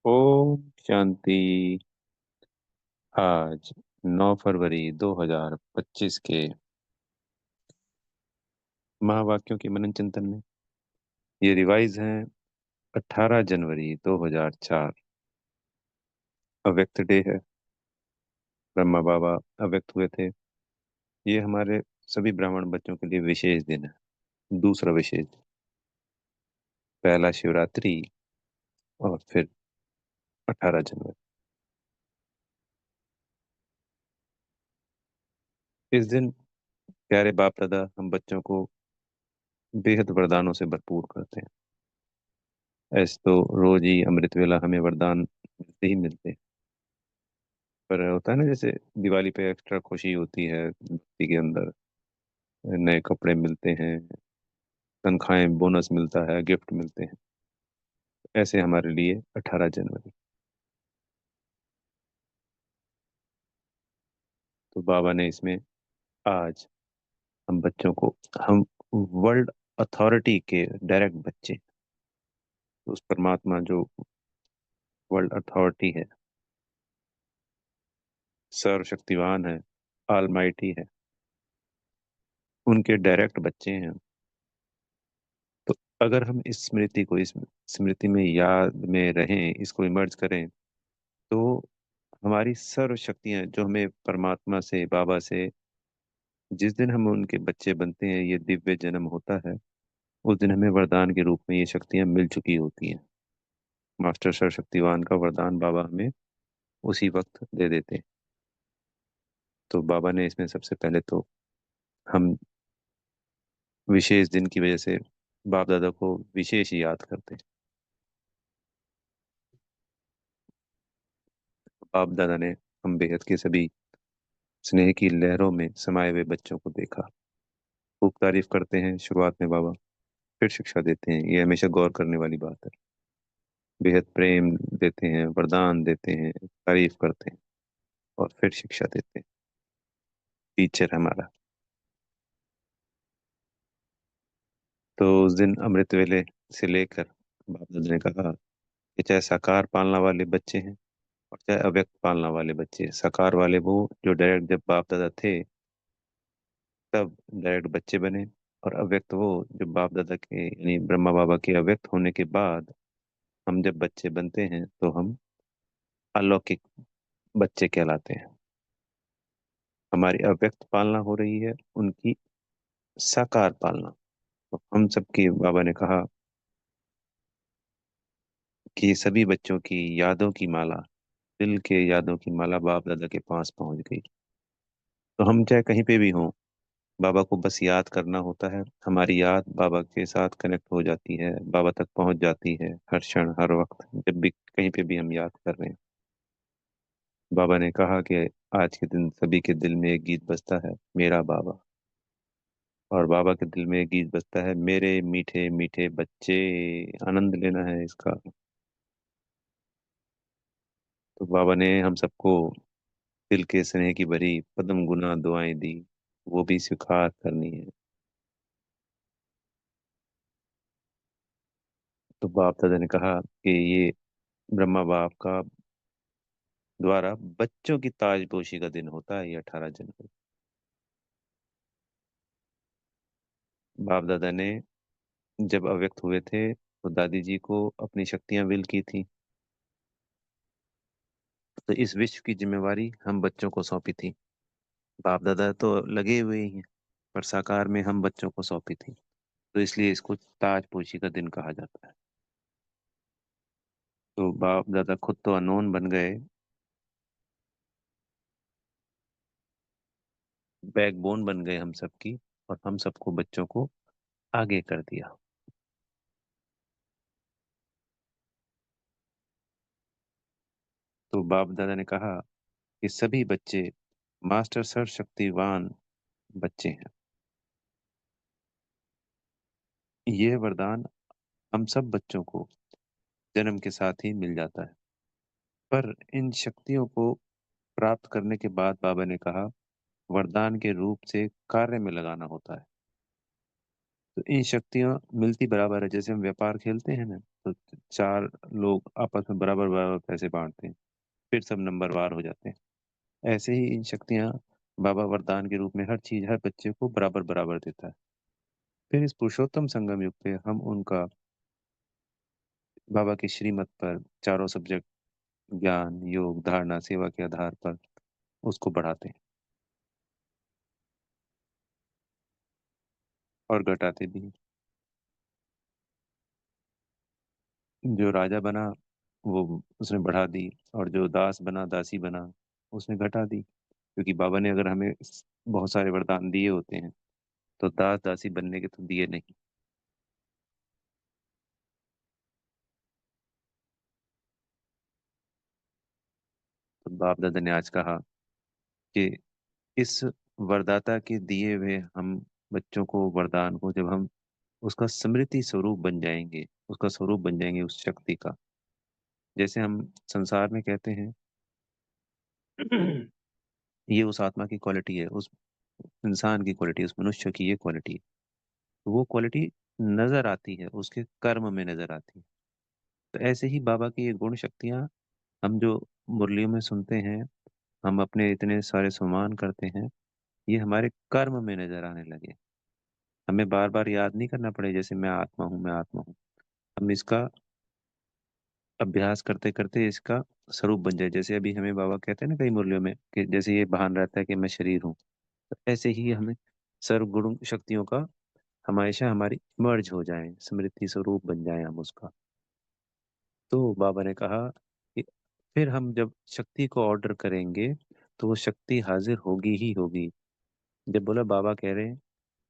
ओम शांति। आज 9 फरवरी 2025 के महावाक्यों के मनन चिंतन में ये रिवाइज हैं। 18 जनवरी 2004 अव्यक्त डे है। ब्रह्मा बाबा अव्यक्त हुए थे। ये हमारे सभी ब्राह्मण बच्चों के लिए विशेष दिन है। दूसरा विशेष दिन, पहला शिवरात्रि और फिर 18 जनवरी। इस दिन प्यारे बाप दादा हम बच्चों को बेहद वरदानों से भरपूर करते हैं। ऐसे तो रोज ही अमृत वेला हमें वरदान मिलते ही मिलते हैं, पर होता है ना, जैसे दिवाली पे एक्स्ट्रा खुशी होती है व्यक्ति के अंदर, नए कपड़े मिलते हैं, तनख्वाहें, बोनस मिलता है, गिफ्ट मिलते हैं। ऐसे हमारे लिए 18 जनवरी। तो बाबा ने इसमें आज हम बच्चों को, हम वर्ल्ड अथॉरिटी के डायरेक्ट बच्चे, तो उस परमात्मा जो वर्ल्ड अथॉरिटी है, सर्वशक्तिवान है, ऑलमाइटी है, उनके डायरेक्ट बच्चे हैं। तो अगर हम इस स्मृति को, इस स्मृति में याद में रहें, इसको इमर्ज करें, तो हमारी सर्व शक्तियां जो हमें परमात्मा से, बाबा से, जिस दिन हम उनके बच्चे बनते हैं, ये दिव्य जन्म होता है, उस दिन हमें वरदान के रूप में ये शक्तियां मिल चुकी होती हैं। मास्टर सर्व शक्तिवान का वरदान बाबा हमें उसी वक्त दे देते हैं। तो बाबा ने इसमें सबसे पहले तो हम विशेष दिन की वजह से बाप दादा को विशेष याद करते हैं। बाप दादा ने हम बेहद के सभी स्नेह की लहरों में समाये हुए बच्चों को देखा, खूब तारीफ करते हैं शुरुआत में बाबा, फिर शिक्षा देते हैं। ये हमेशा गौर करने वाली बात है। बेहद प्रेम देते हैं, वरदान देते हैं, तारीफ करते हैं और फिर शिक्षा देते हैं। टीचर हमारा। तो उस दिन अमृत वेले से लेकर बाप दादा ने कहा कि चाहे साकार पालना वाले बच्चे हैं और चाहे अव्यक्त पालना वाले बच्चे। साकार वाले वो जो डायरेक्ट जब बाप दादा थे तब डायरेक्ट बच्चे बने, और अव्यक्त वो जो बाप दादा के यानी ब्रह्मा बाबा के अव्यक्त होने के बाद हम जब बच्चे बनते हैं तो हम अलौकिक बच्चे कहलाते हैं। हमारी अव्यक्त पालना हो रही है, उनकी साकार पालना। तो हम सबकी बाबा ने कहा कि सभी बच्चों की यादों की माला, दिल के यादों की माला बाप दादा के पास पहुंच गई। तो हम चाहे कहीं पे भी हों, बाबा को बस याद करना होता है। हमारी याद बाबा के साथ कनेक्ट हो जाती है, बाबा तक पहुंच जाती है हर क्षण हर वक्त, जब भी कहीं पे भी हम याद कर रहे हैं। बाबा ने कहा कि आज के दिन सभी के दिल में एक गीत बजता है, मेरा बाबा। और बाबा के दिल में एक गीत बजता है, मेरे मीठे मीठे बच्चे। आनंद लेना है इसका। तो बाबा ने हम सबको दिल के स्नेह की भरी पद्म गुना दुआएं दी, वो भी स्वीकार करनी है। तो बाप दादा ने कहा कि ये ब्रह्मा बाप का द्वारा बच्चों की ताजपोशी का दिन होता है, ये 18 जनवरी। बाप दादा ने जब अव्यक्त हुए थे तो दादी जी को अपनी शक्तियां विल की थी। तो इस विश्व की जिम्मेवारी हम बच्चों को सौंपी थी। बाप दादा तो लगे हुए ही हैं, पर साकार में हम बच्चों को सौंपी थी। तो इसलिए इसको ताजपोशी का दिन कहा जाता है। तो बाप दादा खुद तो अनोन बन गए, बैकबोन बन गए हम सबकी, और हम सबको बच्चों को आगे कर दिया। तो बाप दादा ने कहा कि सभी बच्चे मास्टर सर्वशक्तिवान बच्चे हैं। यह वरदान हम सब बच्चों को जन्म के साथ ही मिल जाता है, पर इन शक्तियों को प्राप्त करने के बाद बाबा ने कहा वरदान के रूप से कार्य में लगाना होता है। तो इन शक्तियां मिलती बराबर है। जैसे हम व्यापार खेलते हैं ना, तो चार लोग आपस में बराबर बराबर पैसे बांटते हैं, फिर सब नंबरवार हो जाते हैं। ऐसे ही इन शक्तियां बाबा वरदान के रूप में हर चीज हर बच्चे को बराबर बराबर देता है। फिर इस पुरुषोत्तम संगम युग पे हम उनका बाबा की श्रीमत पर चारों सब्जेक्ट ज्ञान योग धारणा सेवा के आधार पर उसको बढ़ाते हैं और घटाते भी हैं। जो राजा बना वो उसने बढ़ा दी, और जो दास बना दासी बना उसने घटा दी, क्योंकि बाबा ने अगर हमें बहुत सारे वरदान दिए होते हैं तो दास दासी बनने के तो दिए नहीं। तो बाप दादा ने आज कहा कि इस वरदाता के दिए हुए हम बच्चों को वरदान को जब हम उसका स्मृति स्वरूप बन जाएंगे, उसका स्वरूप बन जाएंगे उस शक्ति का, जैसे हम संसार में कहते हैं ये उस आत्मा की क्वालिटी है, उस इंसान की क्वालिटी, उस मनुष्य की ये क्वालिटी है, तो वो क्वालिटी नजर आती है, उसके कर्म में नजर आती है। तो ऐसे ही बाबा की ये गुण शक्तियां हम जो मुरलियों में सुनते हैं, हम अपने इतने सारे सम्मान करते हैं, ये हमारे कर्म में नजर आने लगे। हमें बार बार याद नहीं करना पड़े जैसे मैं आत्मा हूँ मैं आत्मा हूँ। हम इसका अभ्यास करते करते इसका स्वरूप बन जाए। जैसे अभी हमें बाबा कहते हैं ना कई मुरलियों में कि जैसे ये भान रहता है कि मैं शरीर हूँ, तो ऐसे ही हमें सर्वगुण शक्तियों का हमेशा हमारी मर्ज हो जाए, स्मृति स्वरूप बन जाए हम उसका। तो बाबा ने कहा कि फिर हम जब शक्ति को ऑर्डर करेंगे तो वो शक्ति हाजिर होगी ही होगी। जब बोला बाबा कह रहे हैं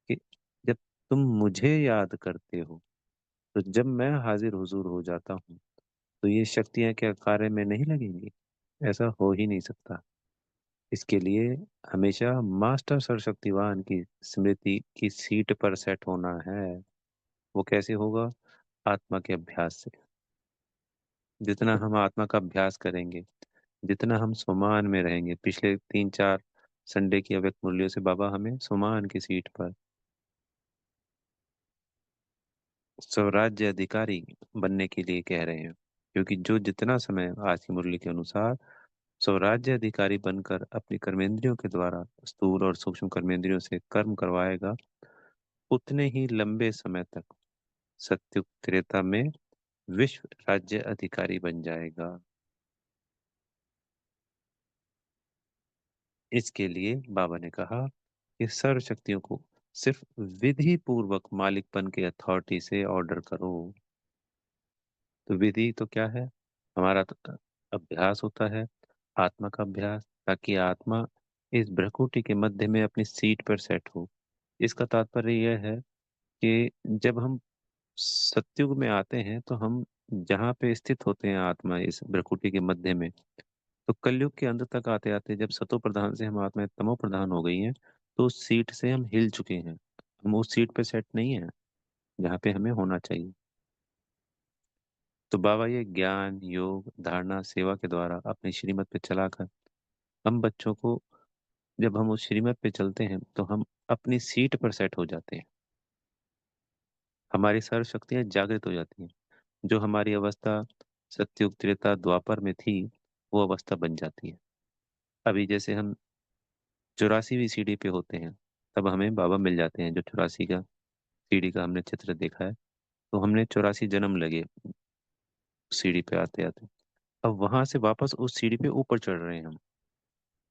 कि जब तुम मुझे याद करते हो, तो जब मैं हाजिर हुजूर हो जाता हूँ तो ये शक्तियां क्या कार्य में नहीं लगेंगी? ऐसा हो ही नहीं सकता। इसके लिए हमेशा मास्टर सर्वशक्तिवान की स्मृति की सीट पर सेट होना है। वो कैसे होगा? आत्मा के अभ्यास से। जितना हम आत्मा का अभ्यास करेंगे, जितना हम स्वमान में रहेंगे, पिछले 3-4 संडे की अव्यक्त मूल्यों से बाबा हमें स्वमान की सीट पर स्वराज्य अधिकारी बनने के लिए कह रहे हैं। क्योंकि जो जितना समय आज की मुरली के अनुसार स्वराज्य अधिकारी बनकर अपनी कर्मेंद्रियों के द्वारा स्थूल और सूक्ष्म कर्मेंद्रियों से कर्म करवाएगा, उतने ही लंबे समय तक सत्युग त्रेता में विश्व राज्य अधिकारी बन जाएगा। इसके लिए बाबा ने कहा कि सर्व शक्तियों को सिर्फ विधि पूर्वक मालिकपन के अथॉरिटी से ऑर्डर करो। तो विधि तो क्या है? हमारा तो अभ्यास होता है, आत्मा का अभ्यास, ताकि आत्मा इस भ्रकुटी के मध्य में अपनी सीट पर सेट हो। इसका तात्पर्य यह है कि जब हम सत्युग में आते हैं तो हम जहाँ पे स्थित होते हैं आत्मा इस भ्रकुटी के मध्य में, तो कलयुग के अंत तक आते आते जब सतो प्रधान से हम आत्मा तमो प्रधान हो गई हैं, तो उस सीट से हम हिल चुके हैं। हम उस सीट पे सेट नहीं है जहाँ पे हमें होना चाहिए। तो बाबा ये ज्ञान योग धारणा सेवा के द्वारा अपनी श्रीमत पे चलाकर हम बच्चों को, जब हम उस श्रीमत पे चलते हैं तो हम अपनी सीट पर सेट हो जाते हैं। हमारी सर्व शक्तियां जागृत हो जाती हैं। जो हमारी अवस्था सत्युग त्रेता द्वापर में थी, वो अवस्था बन जाती है। अभी जैसे हम 84वीं सीढ़ी पे होते हैं, तब हमें बाबा मिल जाते हैं। जो 84 का सीढ़ी का हमने चित्र देखा है, तो हमने 84 जन्म लगे सीढ़ी पे आते आते। अब वहां से वापस उस सीढ़ी पे ऊपर चढ़ रहे हैं हम।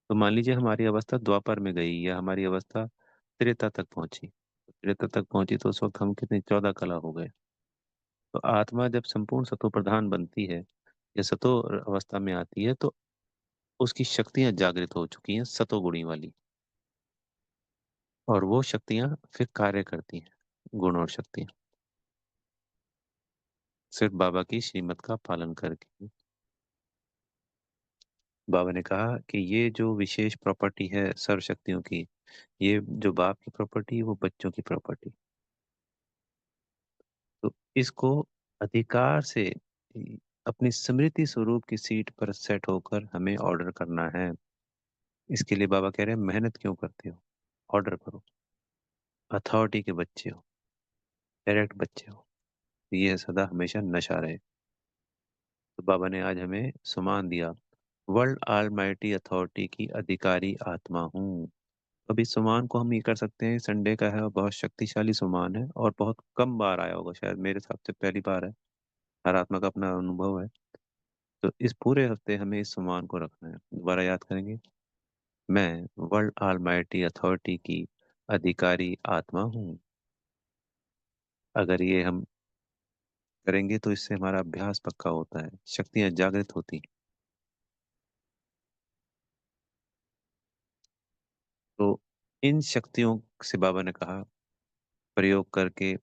तो मान लीजिए हमारी अवस्था द्वापर में गई या हमारी अवस्था त्रेता तक पहुंची। त्रेता तक पहुंची तो उस वक्त हम कितने 14 कला हो गए। तो आत्मा जब संपूर्ण सतो प्रधान बनती है या सतो अवस्था में आती है, तो उसकी शक्तियां जागृत हो चुकी हैं सतो गुणी वाली, और वो शक्तियां फिर कार्य करती हैं, गुण और शक्तियां, सिर्फ बाबा की श्रीमत का पालन करके। बाबा ने कहा कि ये जो विशेष प्रॉपर्टी है सर्व शक्तियों की, ये जो बाप की प्रॉपर्टी है वो बच्चों की प्रॉपर्टी। तो इसको अधिकार से अपनी स्मृति स्वरूप की सीट पर सेट होकर हमें ऑर्डर करना है। इसके लिए बाबा कह रहे हैं मेहनत क्यों करते हो, ऑर्डर करो। अथॉरिटी के बच्चे हो, डायरेक्ट बच्चे हो। यह सदा हमेशा नशा रहे। तो बाबा ने आज हमें सुमान दिया, वर्ल्ड ऑलमाइटी अथॉरिटी की अधिकारी आत्मा हूँ। अब इस सुमान को हम ये कर सकते हैं, संडे का है और बहुत शक्तिशाली सुमान है और बहुत कम बार आया होगा, शायद मेरे हिसाब से पहली बार है। हर आत्मा का अपना अनुभव है। तो इस पूरे हफ्ते हमें इस सुमान को रखना है। दोबारा याद करेंगे, मैं वर्ल्ड ऑलमाइटी अथॉरिटी की अधिकारी आत्मा हूँ। अगर ये हम करेंगे तो इससे हमारा अभ्यास पक्का होता है, शक्तियाँ जागृत होती हैं। तो इन शक्तियों से बाबा ने कहा, प्रयोग करके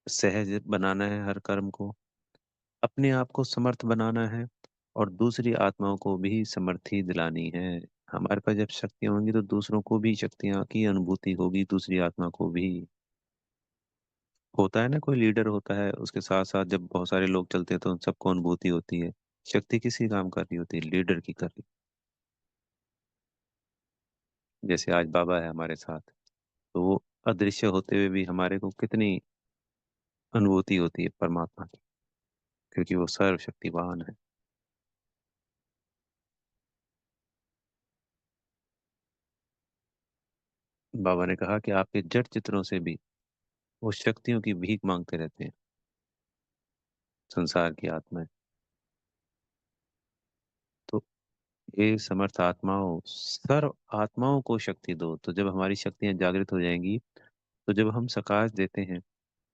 सहज बनाना है हर कर्म को, अपने आप को समर्थ बनाना है और दूसरी आत्माओं को भी समर्थी दिलानी है। हमारे पास जब शक्तियां होंगी तो दूसरों को भी शक्तियां की अनुभूति होगी, दूसरी आत्मा को भी। होता है ना, कोई लीडर होता है, उसके साथ साथ जब बहुत सारे लोग चलते हैं तो उन सबको अनुभूति होती है। शक्ति किसी काम कर रही होती है, लीडर की कर रही। जैसे आज बाबा है हमारे साथ, तो वो अदृश्य होते हुए भी हमारे को कितनी अनुभूति होती है परमात्मा की, क्योंकि वो सर्वशक्तिवान है। बाबा ने कहा कि आपके जड़ चित्रों से भी वो शक्तियों की भीख मांगते रहते हैं, संसार की आत्माएं। तो हे समर्थ आत्माओं, सर्व आत्माओं को शक्ति दो। तो जब हमारी शक्तियां जागृत हो जाएंगी, तो जब हम सकाश देते हैं,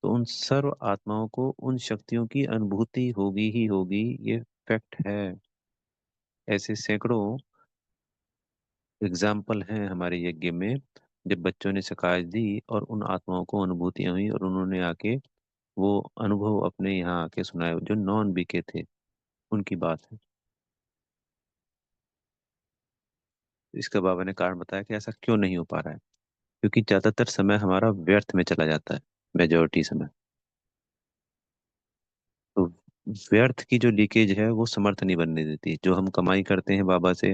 तो उन सर्व आत्माओं को उन शक्तियों की अनुभूति होगी ही होगी। ये फैक्ट है। ऐसे सैकड़ों एग्जाम्पल हैं हमारे यज्ञ में, जब बच्चों ने सकाश दी और उन आत्माओं को अनुभूतियां हुई और उन्होंने आके वो अनुभव अपने यहाँ आके सुनाए, जो नॉन बीके थे, उनकी बात है। इसका बाबा ने कारण बताया कि ऐसा क्यों नहीं हो पा रहा है, क्योंकि ज्यादातर समय हमारा व्यर्थ में चला जाता है, मेजोरिटी समय। तो व्यर्थ की जो लीकेज है वो समर्थ नहीं बनने देती। जो हम कमाई करते हैं बाबा से,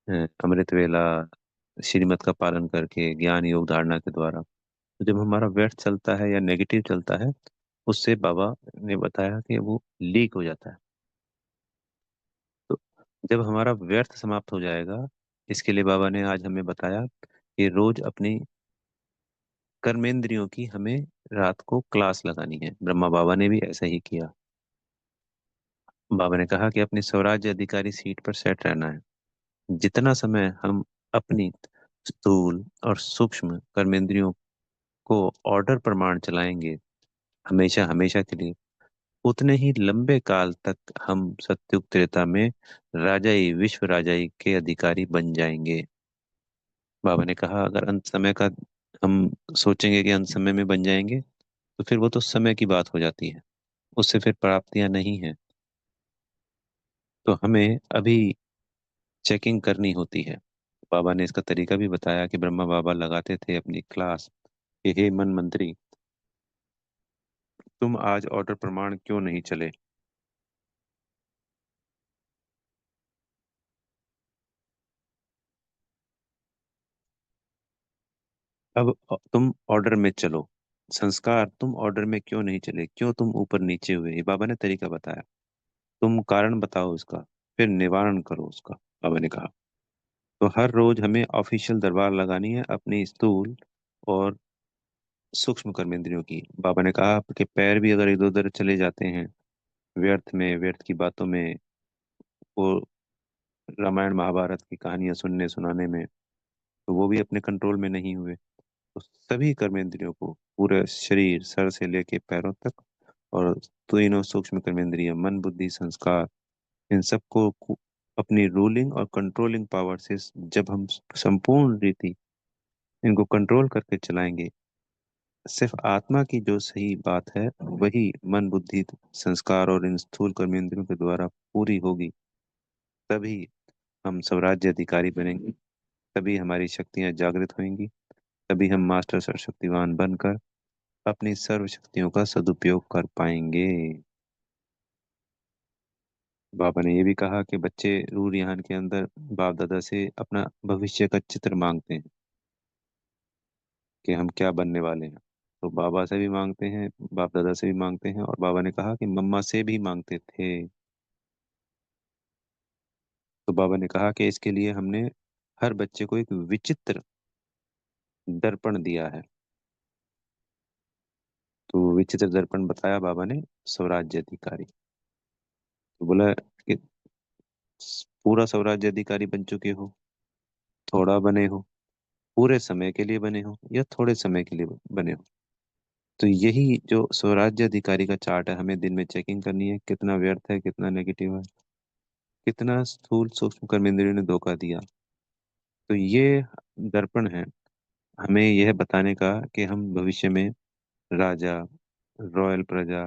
अमृत वेला, श्रीमत का पालन करके, ज्ञान योग धारणा के द्वारा, तो जब हमारा व्यर्थ चलता है या नेगेटिव चलता है, उससे बाबा ने बताया कि वो लीक हो जाता है। तो जब हमारा व्यर्थ समाप्त हो जाएगा, इसके लिए बाबा ने आज हमें बताया कि रोज अपनी कर्मेंद्रियों की हमें रात को क्लास लगानी है। ब्रह्मा बाबा ने भी ऐसा ही किया। बाबा ने कहा कि अपनी स्वराज्य अधिकारी सीट पर सेट रहना है। जितना समय हम अपनी स्थूल और सूक्ष्म कर्मेंद्रियों को ऑर्डर प्रमाण चलाएंगे, हमेशा हमेशा के लिए, उतने ही लंबे काल तक हम सत्युग त्रेता में राजाई, विश्व राजाई के अधिकारी बन जाएंगे। बाबा ने कहा अगर अंत समय का हम सोचेंगे कि अंत समय में बन जाएंगे, तो फिर वो तो समय की बात हो जाती है, उससे फिर प्राप्तियां नहीं है। तो हमें अभी चेकिंग करनी होती है। बाबा ने इसका तरीका भी बताया कि ब्रह्मा बाबा लगाते थे अपनी क्लास कि हे मन मंत्री, तुम आज ऑर्डर प्रमाण क्यों नहीं चले। अब तुम ऑर्डर में चलो। संस्कार, तुम ऑर्डर में क्यों नहीं चले, क्यों तुम ऊपर नीचे हुए, ये बाबा ने तरीका बताया। तुम कारण बताओ उसका, फिर निवारण करो उसका, बाबा ने कहा। तो हर रोज हमें ऑफिशियल दरबार लगानी है अपनी स्थूल और सूक्ष्म कर्मेंद्रियों की। बाबा ने कहा कि पैर भी अगर इधर उधर चले जाते हैं, व्यर्थ में, व्यर्थ की बातों में, वो रामायण महाभारत की कहानियां सुनने सुनाने में, तो वो भी अपने कंट्रोल में नहीं हुए। तो सभी कर्मेंद्रियों को, पूरे शरीर, सर से लेके पैरों तक, और तीनों सूक्ष्म कर्मेंद्रिय, मन बुद्धि संस्कार, इन सबको अपनी रूलिंग और कंट्रोलिंग पावर से जब हम संपूर्ण रीति इनको कंट्रोल करके चलाएंगे, सिर्फ आत्मा की जो सही बात है वही मन बुद्धि संस्कार और इन स्थूल कर्मेंद्रियों के द्वारा पूरी होगी, तभी हम स्वराज्य अधिकारी बनेंगे, तभी हमारी शक्तियां जागृत होंगी, तभी हम मास्टर सर्वशक्तिवान बनकर अपनी सर्व शक्तियों का सदुपयोग कर पाएंगे। बाबा ने ये भी कहा कि बच्चे रूह रिहान के अंदर बाप दादा से अपना भविष्य का चित्र मांगते हैं कि हम क्या बनने वाले हैं। तो बाबा से भी मांगते हैं, बाप दादा से भी मांगते हैं, और बाबा ने कहा कि मम्मा से भी मांगते थे। तो बाबा ने कहा कि इसके लिए हमने हर बच्चे को एक विचित्र दर्पण दिया है। तो विचित्र दर्पण बताया बाबा ने, स्वराज्य अधिकारी। तो बोला कि पूरा स्वराज्य अधिकारी बन चुके हो, थोड़ा बने हो, पूरे समय के लिए बने हो, या थोड़े समय के लिए बने हो। तो यही जो स्वराज्य अधिकारी का चार्ट है, हमें दिन में चेकिंग करनी है, कितना व्यर्थ है, कितना नेगेटिव है, कितना स्थूल सूक्ष्म कर्मेंद्रियों ने धोखा दिया। तो ये दर्पण है हमें यह बताने का कि हम भविष्य में राजा, रॉयल प्रजा,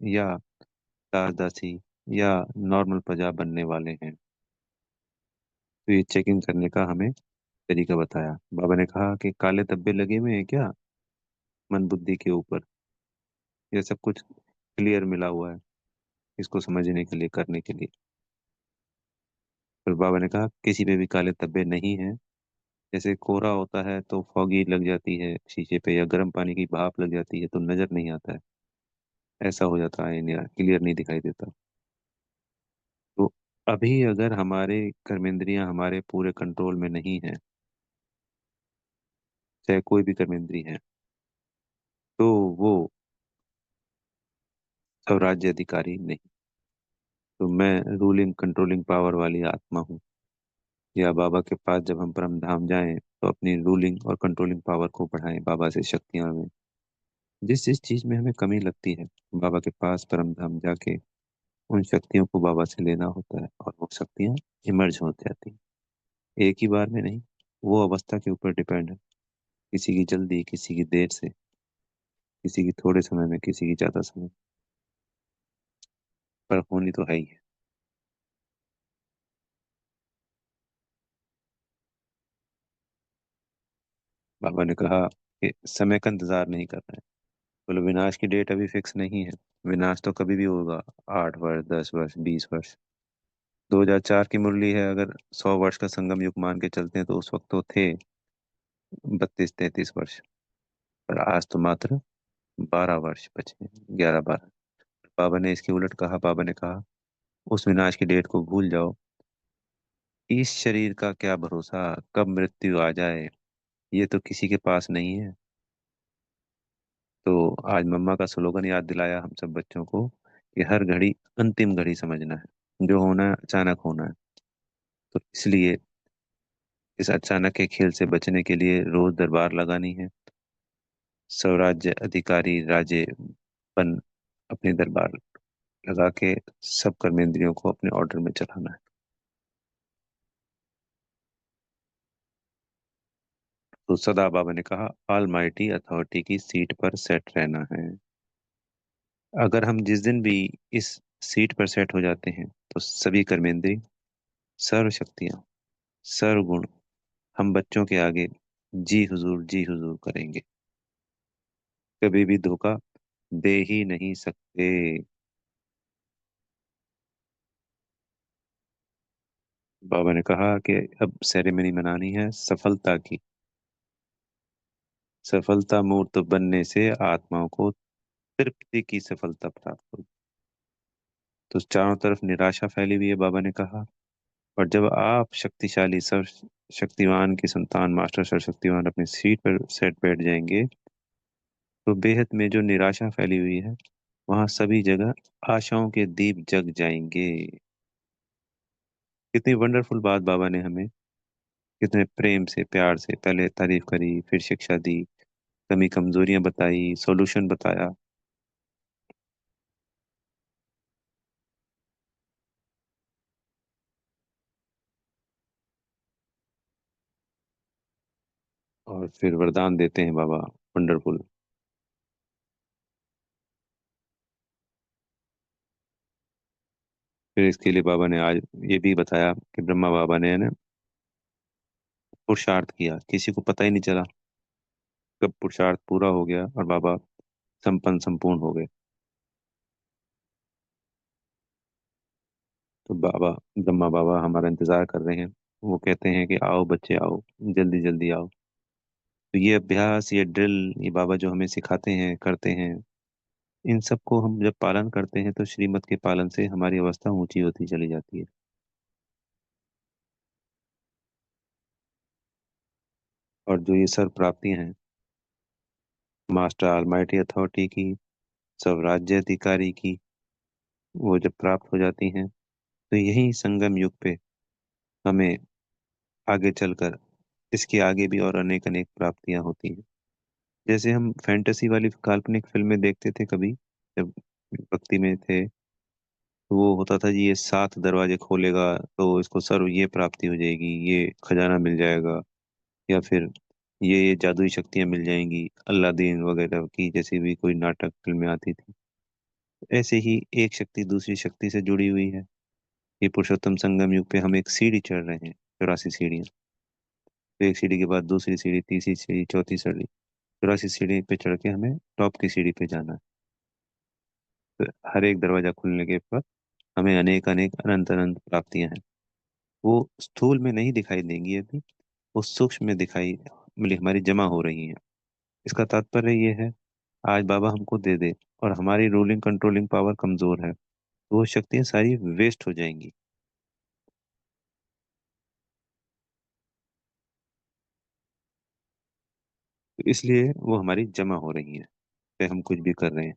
या दासदासी, या नॉर्मल प्रजा बनने वाले हैं। तो ये चेकिंग करने का हमें तरीका बताया। बाबा ने कहा कि काले धब्बे लगे हुए हैं क्या मन बुद्धि के ऊपर, ये सब कुछ क्लियर मिला हुआ है इसको समझने के लिए, करने के लिए। फिर बाबा ने कहा किसी पे भी काले धब्बे नहीं हैं। जैसे कोहरा होता है तो फॉगी लग जाती है शीशे पे, या गर्म पानी की भाप लग जाती है तो नजर नहीं आता है, ऐसा हो जाता है, क्लियर नहीं दिखाई देता। तो अभी अगर हमारे कर्मेंद्रियां हमारे पूरे कंट्रोल में नहीं है, चाहे कोई भी कर्मेंद्री है, तो वो स्वराज्य अधिकारी नहीं। तो मैं रूलिंग कंट्रोलिंग पावर वाली आत्मा हूँ। या बाबा के पास जब हम परम धाम जाएं तो अपनी रूलिंग और कंट्रोलिंग पावर को बढ़ाएं, बाबा से शक्तियां में। जिस जिस चीज में हमें कमी लगती है, बाबा के पास परम धाम जाके उन शक्तियों को बाबा से लेना होता है, और वो शक्तियां इमर्ज हो जाती हैं, एक ही बार में नहीं। वो अवस्था के ऊपर डिपेंड है, किसी की जल्दी, किसी की देर से, किसी की थोड़े समय में, किसी की ज्यादा समय, पर होनी तो है ही है। बाबा ने कहा कि समय का इंतजार नहीं करना है। बोले विनाश की डेट अभी फिक्स नहीं है, विनाश तो कभी भी होगा, 8 वर्ष, 10 वर्ष, 20 वर्ष। 2004 की मुरली है, अगर 100 वर्ष का संगम युग मान के चलते हैं तो उस वक्त तो थे 32-33 वर्ष, पर आज तो मात्र 12 वर्ष बचे हैं, 11-12। बाबा ने इसके उलट कहा, बाबा ने कहा उस विनाश की डेट को भूल जाओ, इस शरीर का क्या भरोसा, कब मृत्यु आ जाए ये तो किसी के पास नहीं है। तो आज मम्मा का स्लोगन याद दिलाया हम सब बच्चों को कि हर घड़ी अंतिम घड़ी समझना है, जो होना है अचानक होना है। तो इसलिए इस अचानक के खेल से बचने के लिए रोज दरबार लगानी है, स्वराज्य अधिकारी राजे बन अपने दरबार लगा के सब कर्मेंद्रियों को अपने ऑर्डर में चलाना है। तो सदा बाबा ने कहा ऑल माइटी अथॉरिटी की सीट पर सेट रहना है। अगर हम जिस दिन भी इस सीट पर सेट हो जाते हैं तो सभी कर्मेंद्री, सर्व शक्तियां, सर्व गुण हम बच्चों के आगे जी हुजूर करेंगे, कभी भी धोखा दे ही नहीं सकते। बाबा ने कहा कि अब सेरेमनी मनानी है सफलता की, सफलता मूर्त बनने से आत्माओं को तृप्ति की सफलता प्राप्त होगी। तो चारों तरफ निराशा फैली हुई है, बाबा ने कहा। और जब आप शक्तिशाली सर्व शक्तिवान की संतान मास्टर सर्वशक्तिवान अपनी सीट पर सेट बैठ जाएंगे, तो बेहद में जो निराशा फैली हुई है, वहां सभी जगह आशाओं के दीप जग जाएंगे। कितनी वंडरफुल बात बाबा ने हमें कितने प्रेम से, प्यार से पहले तारीफ करी, फिर शिक्षा दी, कमी कमजोरियां बताई, सॉल्यूशन बताया। और फिर वरदान देते हैं बाबा, वंडरफुल। फिर इसके लिए बाबा ने आज ये भी बताया कि ब्रह्मा बाबा ने, है ना, पुरुषार्थ किया, किसी को पता ही नहीं चला कब पुरुषार्थ पूरा हो गया और बाबा संपन्न संपूर्ण हो गए। तो बाबा, ब्रह्मा बाबा हमारा इंतजार कर रहे हैं। वो कहते हैं कि आओ बच्चे आओ, जल्दी जल्दी आओ। तो ये अभ्यास, ये ड्रिल, ये बाबा जो हमें सिखाते हैं, करते हैं, इन सब को हम जब पालन करते हैं तो श्रीमत के पालन से हमारी अवस्था ऊंची होती चली जाती है। और जो ये सर्व प्राप्तियां हैं, मास्टर ऑलमाइटी अथॉरिटी की, सब राज्य अधिकारी की, वो जब प्राप्त हो जाती हैं तो यही संगम युग पे हमें आगे चलकर इसके आगे भी और अनेक अनेक प्राप्तियां होती हैं। जैसे हम फैंटेसी वाली काल्पनिक फिल्में देखते थे कभी, जब भक्ति में थे, तो वो होता था जी ये 7 दरवाजे खोलेगा तो इसको सर्व ये प्राप्ति हो जाएगी, ये खजाना मिल जाएगा, या फिर ये जादुई शक्तियां मिल जाएंगी, अलादीन वगैरह की जैसी भी कोई नाटक फिल्में आती थी। ऐसे ही एक शक्ति दूसरी शक्ति से जुड़ी हुई है। ये पुरुषोत्तम संगम युग पे हम एक सीढ़ी चढ़ रहे हैं, 84 सीढ़ियां। तो एक सीढ़ी के बाद दूसरी सीढ़ी, तीसरी सीढ़ी, चौथी सीढ़ी, 84 सीढ़ी पे चढ़ के हमें टॉप की सीढ़ी पे जाना है। तो हर एक दरवाजा खुलने के बाद हमें अनेक अनेक अनंत अनंत प्राप्तियां हैं। वो स्थूल में नहीं दिखाई देंगी अभी, वो सूक्ष्म में दिखाई मिली हमारी जमा हो रही हैं। इसका तात्पर्य ये है, आज बाबा हमको दे दे और हमारी रूलिंग कंट्रोलिंग पावर कमजोर है, तो वो शक्तियां सारी वेस्ट हो जाएंगी। तो इसलिए वो हमारी जमा हो रही हैं, चाहे हम कुछ भी कर रहे हैं।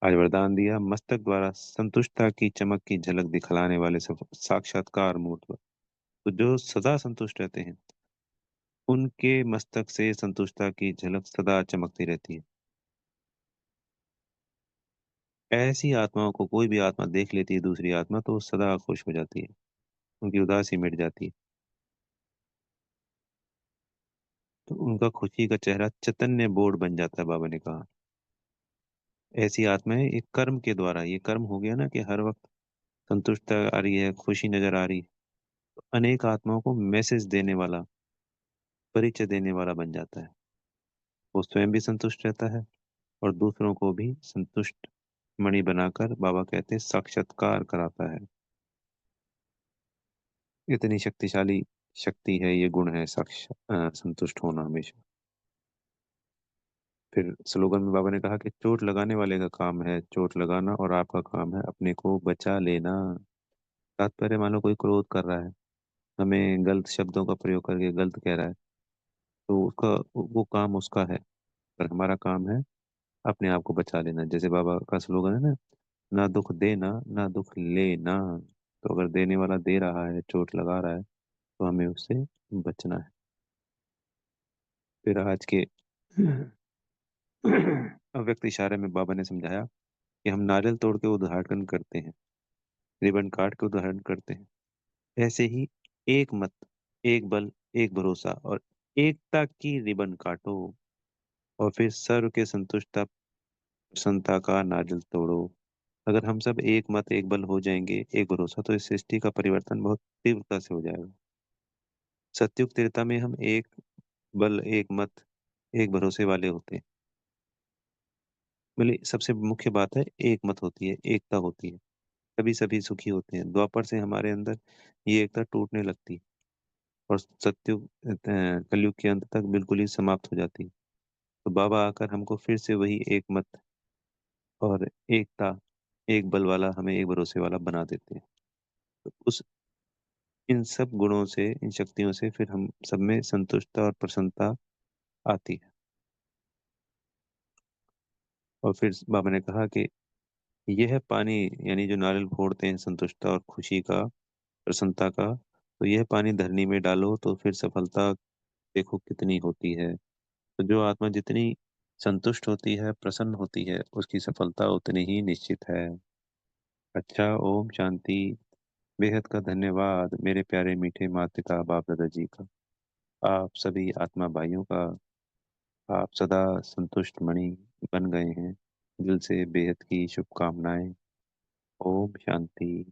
आज वरदान दिया, मस्तक द्वारा संतुष्टता की चमक की झलक दिखलाने वाले साक्षात्कार मूर्त। तो जो सदा संतुष्ट रहते हैं, उनके मस्तक से संतुष्टता की झलक सदा चमकती रहती है। ऐसी आत्माओं को कोई भी आत्मा देख लेती है, दूसरी आत्मा, तो वो सदा खुश हो जाती है, उनकी उदासी मिट जाती है। तो उनका खुशी का चेहरा चैतन्य बोर्ड बन जाता है, बाबा ने कहा। ऐसी आत्माएं एक कर्म के द्वारा, ये कर्म हो गया ना कि हर वक्त संतुष्टता आ रही है, खुशी नजर आ रही है, तो अनेक आत्माओं को मैसेज देने वाला, परिचय देने वाला बन जाता है। वो स्वयं भी संतुष्ट रहता है और दूसरों को भी संतुष्ट मणि बनाकर, बाबा कहते हैं, साक्षात्कार कराता है। इतनी शक्तिशाली शक्ति है, ये गुण है संतुष्ट होना हमेशा। फिर स्लोगन में बाबा ने कहा कि चोट लगाने वाले का काम है चोट लगाना और आपका काम है अपने को बचा लेना। तात्पर्य, मान लो कोई क्रोध कर रहा है, हमें गलत शब्दों का प्रयोग करके गलत कह रहा है, तो उसका, वो काम उसका है, पर हमारा काम है अपने आप को बचा लेना। जैसे बाबा का स्लोगन है ना, ना दुख देना ना दुख लेना। तो अगर देने वाला दे रहा है, चोट लगा रहा है, तो हमें उससे बचना है। फिर आज के अव्यक्त इशारे में बाबा ने समझाया कि हम नारियल तोड़ के उद्घाटन करते हैं, रिबन काट के उदाहरण करते हैं। ऐसे ही एक मत, एक बल, एक भरोसा और एकता की रिबन काटो, और फिर सर्व के संतुष्टता प्रसन्नता का नारियल तोड़ो। अगर हम सब एक मत, एक बल हो जाएंगे, एक भरोसा, तो इस सृष्टि का परिवर्तन बहुत तीव्रता से हो जाएगा। सत्युग त्रेता में हम एक बल, एक मत, एक भरोसे वाले होते हैं। बोले सबसे मुख्य बात है, एक मत होती है, एकता होती है, तभी सभी सुखी होते हैं। द्वापर से हमारे अंदर ये एकता टूटने लगती है और सत्युग कलयुग के अंत तक बिल्कुल ही समाप्त हो जाती है। तो बाबा आकर हमको फिर से वही एक मत और एकता, एक बल वाला, हमें एक भरोसे वाला बना देते हैं। तो उस, इन सब गुणों से, इन शक्तियों से फिर हम सब में संतुष्टता और प्रसन्नता आती है। और फिर बाबा ने कहा कि यह पानी, यानी जो नारियल फोड़ते हैं संतुष्टता और खुशी का, प्रसन्नता का, तो यह पानी धरनी में डालो तो फिर सफलता देखो कितनी होती है। तो जो आत्मा जितनी संतुष्ट होती है, प्रसन्न होती है, उसकी सफलता उतनी ही निश्चित है। अच्छा, ओम शांति। बेहद का धन्यवाद मेरे प्यारे मीठे माता पिता बाप दादा जी का, आप सभी आत्मा भाइयों का। आप सदा संतुष्ट मणि बन गए हैं। दिल से बेहद की शुभकामनाएं। ओम शांति।